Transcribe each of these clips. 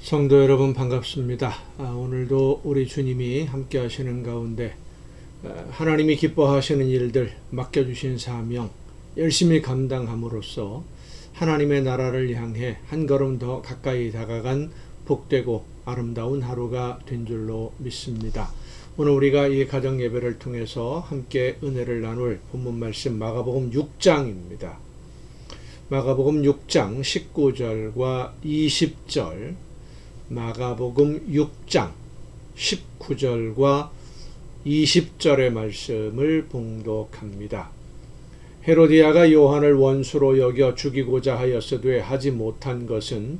성도 여러분 반갑습니다. 오늘도 우리 주님이 함께 하시는 가운데 하나님이 기뻐하시는 일들, 맡겨주신 사명 열심히 감당함으로써 하나님의 나라를 향해 한 걸음 더 가까이 다가간 복되고 아름다운 하루가 된 줄로 믿습니다. 오늘 우리가 이 가정 예배를 통해서 함께 은혜를 나눌 본문 말씀 마가복음 6장입니다. 마가복음 6장 19절과 20절, 마가복음 6장 19절과 20절의 말씀을 봉독합니다. 헤로디아가 요한을 원수로 여겨 죽이고자 하였으되 하지 못한 것은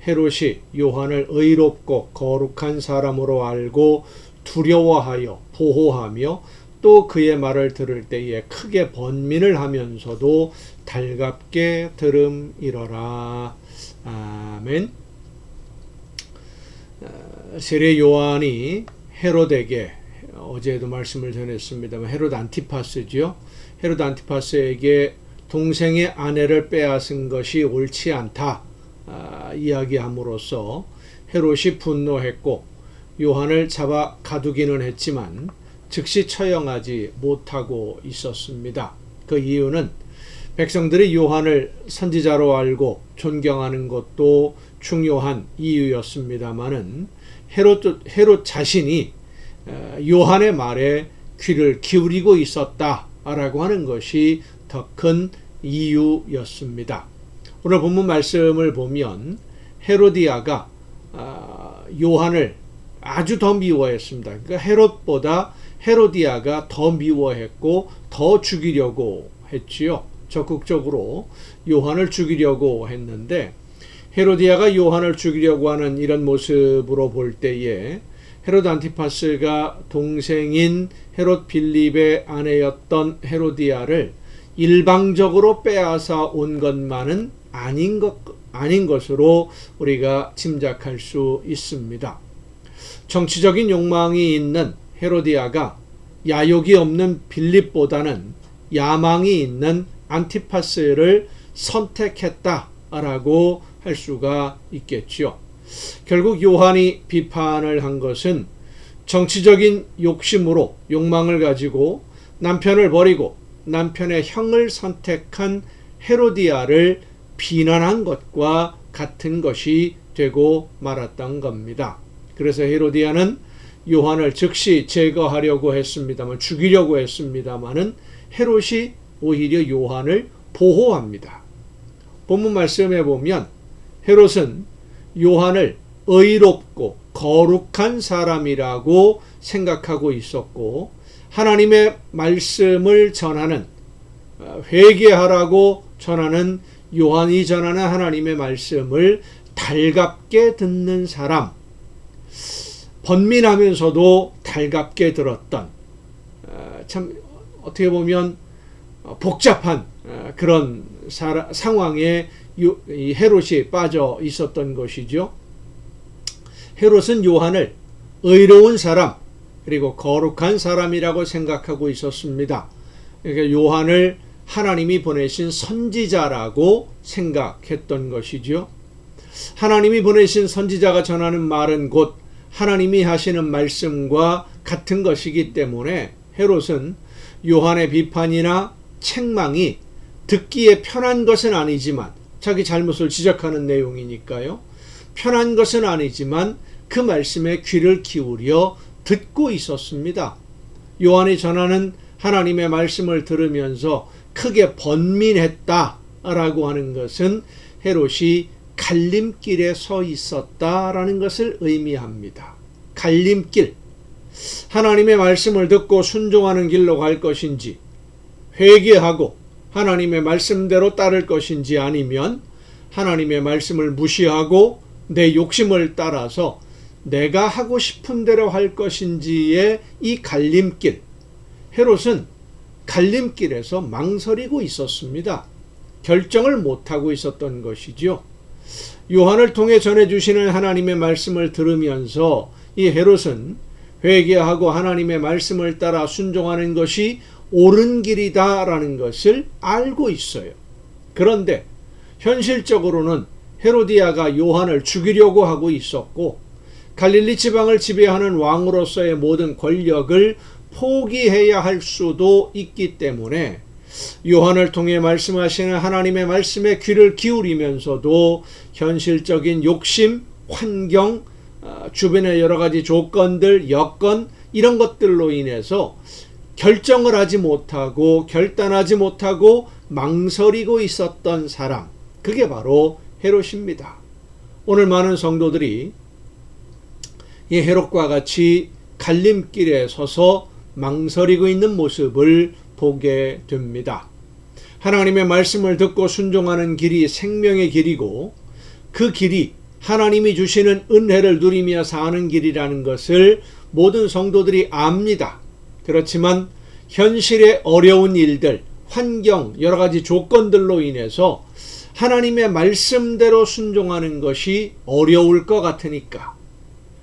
헤롯이 요한을 의롭고 거룩한 사람으로 알고 두려워하여 보호하며 또 그의 말을 들을 때에 크게 번민을 하면서도 달갑게 들음이러라. 아멘. 세례 요한이 헤롯에게, 어제도 말씀을 전했습니다만 헤롯 안티파스죠. 헤롯 안티파스에게 동생의 아내를 빼앗은 것이 옳지 않다 이야기함으로써 헤롯이 분노했고 요한을 잡아 가두기는 했지만 즉시 처형하지 못하고 있었습니다. 그 이유는 백성들이 요한을 선지자로 알고 존경하는 것도 중요한 이유였습니다마는 헤롯 자신이 요한의 말에 귀를 기울이고 있었다라고 하는 것이 더 큰 이유였습니다. 오늘 본문 말씀을 보면 헤로디아가 요한을 아주 더 미워했습니다. 그러니까 헤롯보다 헤로디아가 더 미워했고 더 죽이려고 했지요. 적극적으로 요한을 죽이려고 했는데 헤로디아가 요한을 죽이려고 하는 이런 모습으로 볼 때에 헤롯 안티파스가 동생인 헤롯 빌립의 아내였던 헤로디아를 일방적으로 빼앗아 온 것만은 아닌 것으로 우리가 짐작할 수 있습니다. 정치적인 욕망이 있는 헤로디아가 야욕이 없는 빌립보다는 야망이 있는 안티파스를 선택했다라고 할 수가 있겠죠. 결국 요한이 비판을 한 것은 정치적인 욕심으로 욕망을 가지고 남편을 버리고 남편의 형을 선택한 헤로디아를 비난한 것과 같은 것이 되고 말았던 겁니다. 그래서 헤로디아는 요한을 즉시 제거하려고 했습니다만, 죽이려고 했습니다마는 헤롯이 오히려 요한을 보호합니다. 본문 말씀에 보면 헤롯은 요한을 의롭고 거룩한 사람이라고 생각하고 있었고 하나님의 말씀을 전하는, 회개하라고 전하는 요한이 전하는 하나님의 말씀을 달갑게 듣는 사람, 번민하면서도 달갑게 들었던, 참 어떻게 보면 복잡한 그런 상황에 이 헤롯이 빠져 있었던 것이죠. 헤롯은 요한을 의로운 사람 그리고 거룩한 사람이라고 생각하고 있었습니다. 그러니까 요한을 하나님이 보내신 선지자라고 생각했던 것이죠. 하나님이 보내신 선지자가 전하는 말은 곧 하나님이 하시는 말씀과 같은 것이기 때문에 헤롯은 요한의 비판이나 책망이 듣기에 편한 것은 아니지만, 자기 잘못을 지적하는 내용이니까요, 편한 것은 아니지만 그 말씀에 귀를 기울여 듣고 있었습니다. 요한이 전하는 하나님의 말씀을 들으면서 크게 번민했다라고 하는 것은 헤롯이 갈림길에 서 있었다라는 것을 의미합니다. 갈림길, 하나님의 말씀을 듣고 순종하는 길로 갈 것인지, 회개하고 하나님의 말씀대로 따를 것인지, 아니면 하나님의 말씀을 무시하고 내 욕심을 따라서 내가 하고 싶은 대로 할 것인지의 이 갈림길, 헤롯은 갈림길에서 망설이고 있었습니다. 결정을 못하고 있었던 것이죠. 요한을 통해 전해주시는 하나님의 말씀을 들으면서 이 헤롯은 회개하고 하나님의 말씀을 따라 순종하는 것이 옳은 길이다라는 것을 알고 있어요. 그런데 현실적으로는 헤로디아가 요한을 죽이려고 하고 있었고 갈릴리 지방을 지배하는 왕으로서의 모든 권력을 포기해야 할 수도 있기 때문에 요한을 통해 말씀하시는 하나님의 말씀에 귀를 기울이면서도 현실적인 욕심, 환경, 주변의 여러 가지 조건들, 여건 이런 것들로 인해서 결정을 하지 못하고 결단하지 못하고 망설이고 있었던 사람, 그게 바로 헤롯입니다. 오늘 많은 성도들이 이 헤롯과 같이 갈림길에 서서 망설이고 있는 모습을 보게 됩니다. 하나님의 말씀을 듣고 순종하는 길이 생명의 길이고 그 길이 하나님이 주시는 은혜를 누리며 사는 길이라는 것을 모든 성도들이 압니다. 그렇지만 현실의 어려운 일들, 환경, 여러 가지 조건들로 인해서 하나님의 말씀대로 순종하는 것이 어려울 것 같으니까,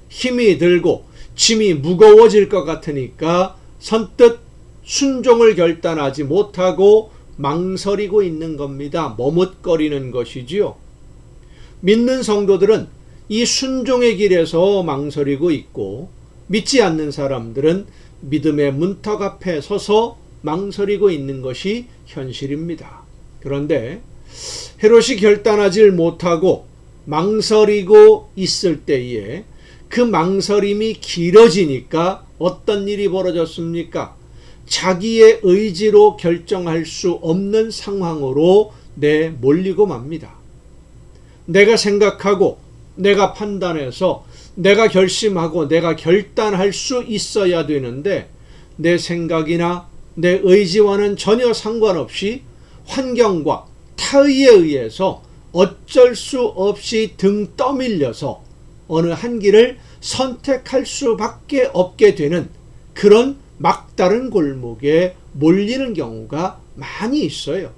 힘이 들고 짐이 무거워질 것 같으니까 선뜻 순종을 결단하지 못하고 망설이고 있는 겁니다. 머뭇거리는 것이지요. 믿는 성도들은 이 순종의 길에서 망설이고 있고 믿지 않는 사람들은 믿음의 문턱 앞에 서서 망설이고 있는 것이 현실입니다. 그런데 헤롯이 결단하지 못하고 망설이고 있을 때에 그 망설임이 길어지니까 어떤 일이 벌어졌습니까? 자기의 의지로 결정할 수 없는 상황으로 내몰리고 맙니다. 내가 생각하고 내가 판단해서 내가 결심하고 내가 결단할 수 있어야 되는데 내 생각이나 내 의지와는 전혀 상관없이 환경과 타의에 의해서 어쩔 수 없이 등 떠밀려서 어느 한 길을 선택할 수밖에 없게 되는 그런 막다른 골목에 몰리는 경우가 많이 있어요.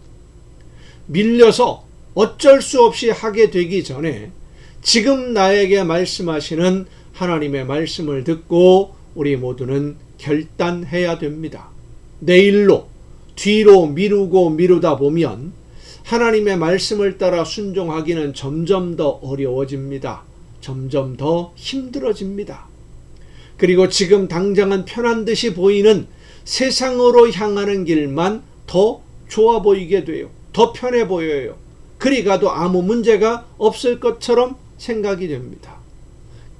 밀려서 어쩔 수 없이 하게 되기 전에 지금 나에게 말씀하시는 하나님의 말씀을 듣고 우리 모두는 결단해야 됩니다. 내일로 뒤로 미루고 미루다 보면 하나님의 말씀을 따라 순종하기는 점점 더 어려워집니다. 점점 더 힘들어집니다. 그리고 지금 당장은 편한 듯이 보이는 세상으로 향하는 길만 더 좋아 보이게 돼요. 더 편해 보여요. 그리 가도 아무 문제가 없을 것처럼 생각이 됩니다.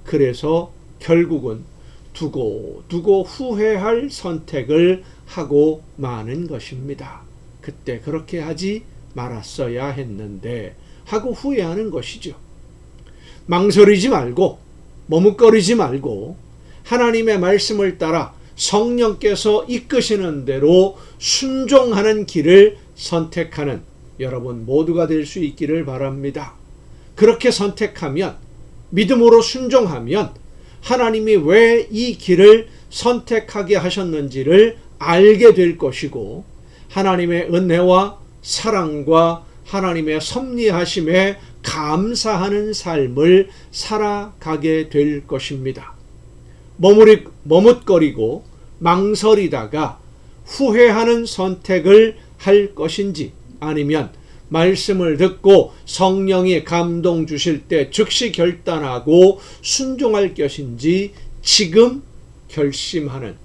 그래서 결국은 두고 후회할 선택을 하고 마는 것입니다. 그때 그렇게 하지 말았어야 했는데 하고 후회하는 것이죠. 망설이지 말고 머뭇거리지 말고 하나님의 말씀을 따라 성령께서 이끄시는 대로 순종하는 길을 선택하는 여러분 모두가 될 수 있기를 바랍니다. 그렇게 선택하면, 믿음으로 순종하면 하나님이 왜 이 길을 선택하게 하셨는지를 알게 될 것이고 하나님의 은혜와 사랑과 하나님의 섭리하심에 감사하는 삶을 살아가게 될 것입니다. 머뭇거리고 망설이다가 후회하는 선택을 할 것인지, 아니면 말씀을 듣고 성령이 감동 주실 때 즉시 결단하고 순종할 것인지 지금 결심하는,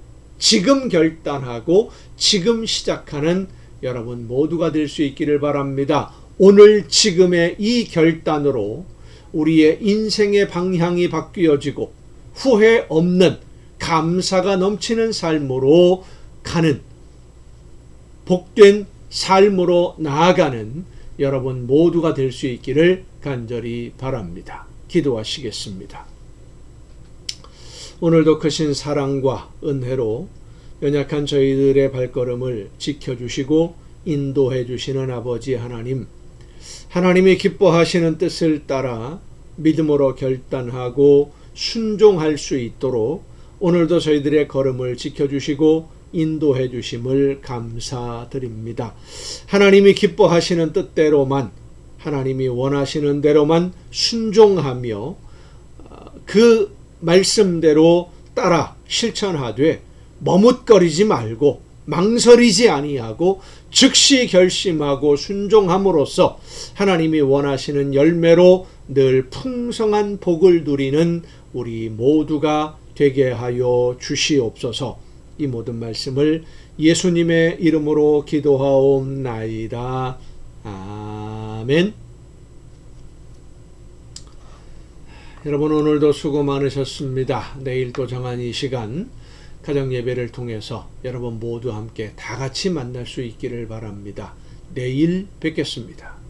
지금 결단하고 지금 시작하는 여러분 모두가 될 수 있기를 바랍니다. 오늘 지금의 이 결단으로 우리의 인생의 방향이 바뀌어지고 후회 없는 감사가 넘치는 삶으로 가는, 복된 삶으로 나아가는 여러분 모두가 될 수 있기를 간절히 바랍니다. 기도하시겠습니다. 오늘도 크신 사랑과 은혜로 연약한 저희들의 발걸음을 지켜주시고 인도해 주시는 아버지 하나님, 하나님이 기뻐하시는 뜻을 따라 믿음으로 결단하고 순종할 수 있도록 오늘도 저희들의 걸음을 지켜주시고 인도해 주심을 감사드립니다. 하나님이 기뻐하시는 뜻대로만, 하나님이 원하시는 대로만 순종하며 그 말씀대로 따라 실천하되 머뭇거리지 말고 망설이지 아니하고 즉시 결심하고 순종함으로써 하나님이 원하시는 열매로 늘 풍성한 복을 누리는 우리 모두가 되게 하여 주시옵소서. 이 모든 말씀을 예수님의 이름으로 기도하옵나이다. 아멘. 여러분, 오늘도 수고 많으셨습니다. 내일 또 정한 이 시간 가정 예배를 통해서 여러분 모두 함께 다 같이 만날 수 있기를 바랍니다. 내일 뵙겠습니다.